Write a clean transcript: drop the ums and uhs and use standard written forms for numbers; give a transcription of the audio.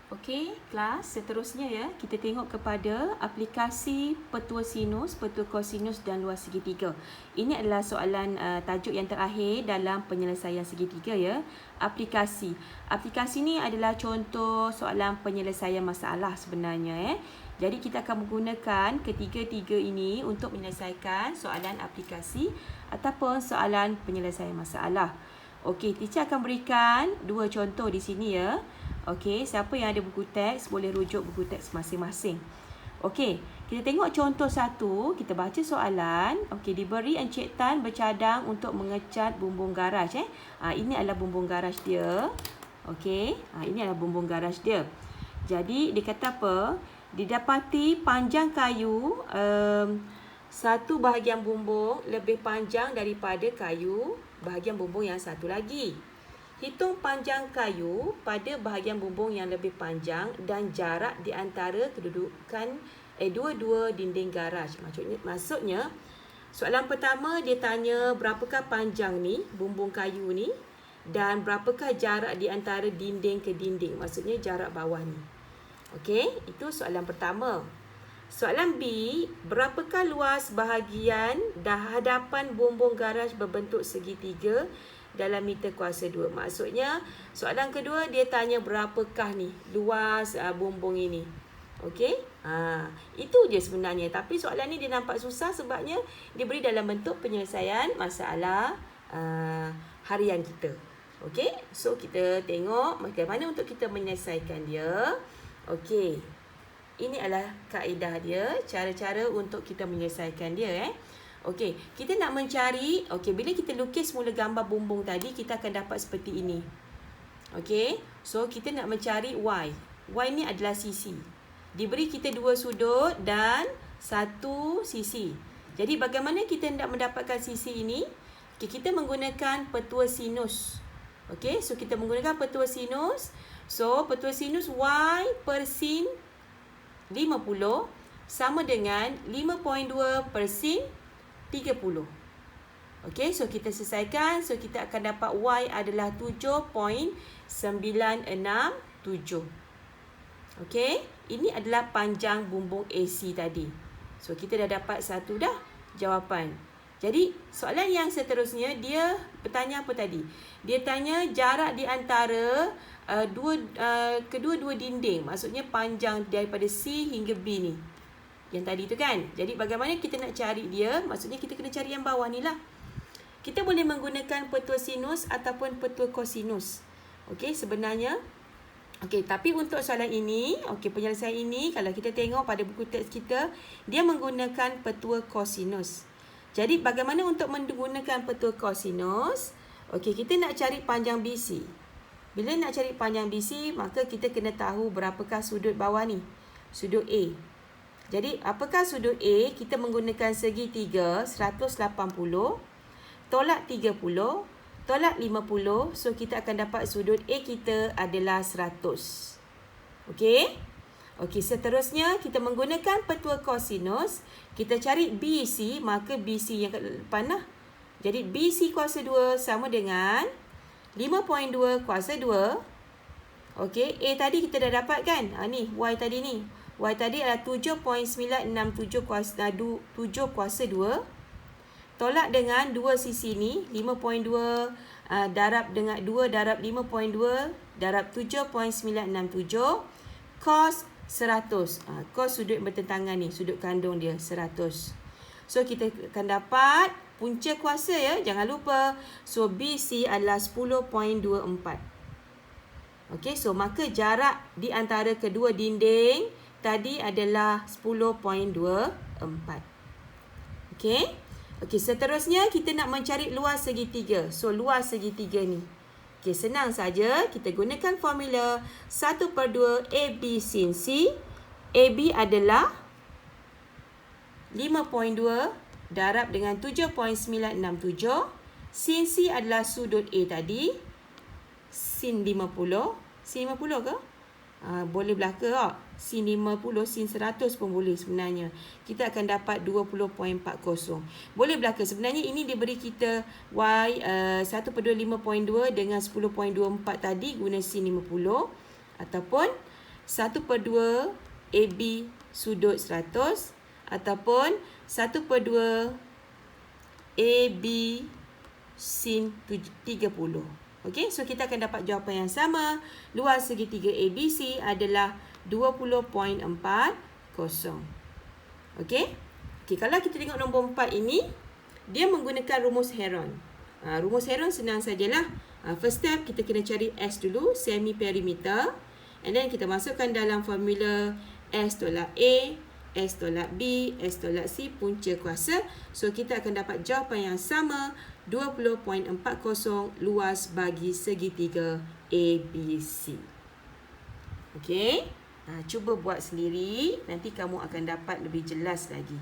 Okey, kelas seterusnya ya, kita tengok kepada aplikasi petua sinus, petua kosinus dan luas segitiga. Ini adalah soalan tajuk yang terakhir dalam penyelesaian segitiga ya. Aplikasi. Aplikasi ni adalah contoh soalan penyelesaian masalah sebenarnya. Jadi kita akan menggunakan ketiga-tiga ini untuk menyelesaikan soalan aplikasi ataupun soalan penyelesaian masalah. Okey, teacher akan berikan dua contoh di sini ya. Okey, siapa yang ada buku teks boleh rujuk buku teks masing-masing. Okey, kita tengok contoh satu, kita baca soalan. Okey, diberi Encik Tan bercadang untuk mengecat bumbung garaj ini adalah bumbung garaj dia. Okey, ini adalah bumbung garaj dia. Jadi dia kata apa? Didapati panjang kayu satu bahagian bumbung lebih panjang daripada kayu bahagian bumbung yang satu lagi. Hitung panjang kayu pada bahagian bumbung yang lebih panjang dan jarak di antara kedudukan dua-dua dinding garaj. Maksudnya soalan pertama dia tanya berapakah panjang ni bumbung kayu ni dan berapakah jarak di antara dinding ke dinding. Maksudnya jarak bawah ni. Okey, itu soalan pertama. Soalan B, berapakah luas bahagian hadapan bumbung garaj berbentuk segitiga dalam meter kuasa 2. Maksudnya soalan kedua dia tanya berapakah ni luas bumbung ini. Okey? Itu je sebenarnya. Tapi soalan ni dia nampak susah sebabnya dia beri dalam bentuk penyelesaian masalah harian kita. Okey? So kita tengok bagaimana untuk kita menyelesaikan dia. Okey. Ini adalah kaedah dia, cara-cara untuk kita menyelesaikan dia Okey, kita nak mencari, bila kita lukis mula gambar bumbung tadi, kita akan dapat seperti ini. Okey, so kita nak mencari Y. Y ni adalah sisi. Diberi kita dua sudut dan satu sisi. Jadi bagaimana kita nak mendapatkan sisi ini? Okey, kita menggunakan petua sinus. Okey, so kita menggunakan petua sinus. So, petua sinus Y per sin 50 sama dengan 5.2 per sin 30. Okey, so kita selesaikan. So kita akan dapat Y adalah 7.967. Okey, ini adalah panjang bumbung AC tadi. So kita dah dapat satu dah jawapan. Jadi soalan yang seterusnya dia bertanya apa tadi? Dia tanya jarak di antara kedua-dua dinding. Maksudnya panjang daripada C hingga B ni. Yang tadi tu kan. Jadi bagaimana kita nak cari dia? Maksudnya kita kena cari yang bawah ni lah. Kita boleh menggunakan petua sinus ataupun petua kosinus. Okey, sebenarnya. Okey, tapi untuk soalan ini, penyelesaian ini, kalau kita tengok pada buku teks kita, dia menggunakan petua kosinus. Jadi bagaimana untuk menggunakan petua kosinus? Okey, kita nak cari panjang BC. Bila nak cari panjang BC, maka kita kena tahu berapakah sudut bawah ni. Sudut A. Jadi, apakah sudut A? Kita menggunakan segitiga 180, tolak 30, tolak 50. So, kita akan dapat sudut A kita adalah 100. Okey? Okey, seterusnya kita menggunakan petua kosinus. Kita cari BC, maka BC yang kat depan lah. Jadi, BC kuasa 2 sama dengan 5.2 kuasa 2. Okey, A tadi kita dah dapat kan? Ni, Y tadi ni. Y tadi adalah 7.967 kuasa 7 kuasa 2. Tolak dengan dua sisi ni, 5.2 darab dengan 2 darab 5.2 darab 7.967 cos 100. Cos sudut bertentangan ni, sudut kandung dia 100. So kita akan dapat punca kuasa ya, jangan lupa. So BC adalah 10.24. Okey, so maka jarak di antara kedua dinding tadi adalah 10.24. Okey. Okey, seterusnya kita nak mencari luas segitiga. So luas segitiga ni. Okey, senang saja. Kita gunakan formula 1/2 AB sin C. AB adalah 5.2 darab dengan 7.967. Sin C adalah sudut A tadi. Sin 50. Sin 50 ke? Boleh belaka tak? Sin 50, sin 100 pun boleh sebenarnya. Kita akan dapat 20.40. Boleh belaka. Sebenarnya ini dia beri kita Y 1/5.2 dengan 10.24 tadi guna sin 50. Ataupun 1/2 AB sudut 100 ataupun 1/2 AB sin 30. Okey, so kita akan dapat jawapan yang sama. Luas segitiga ABC adalah 20.40. Okey. Okey, kalau kita tengok nombor 4 ini, dia menggunakan rumus Heron. Rumus Heron senang sajalah. First step, kita kena cari S dulu, semi perimeter. And then kita masukkan dalam formula S tolak A, S tolak B, S tolak C, punca kuasa. So, kita akan dapat jawapan yang sama, 20.40 luas bagi segitiga ABC. Okey. Cuba buat sendiri, nanti kamu akan dapat lebih jelas lagi.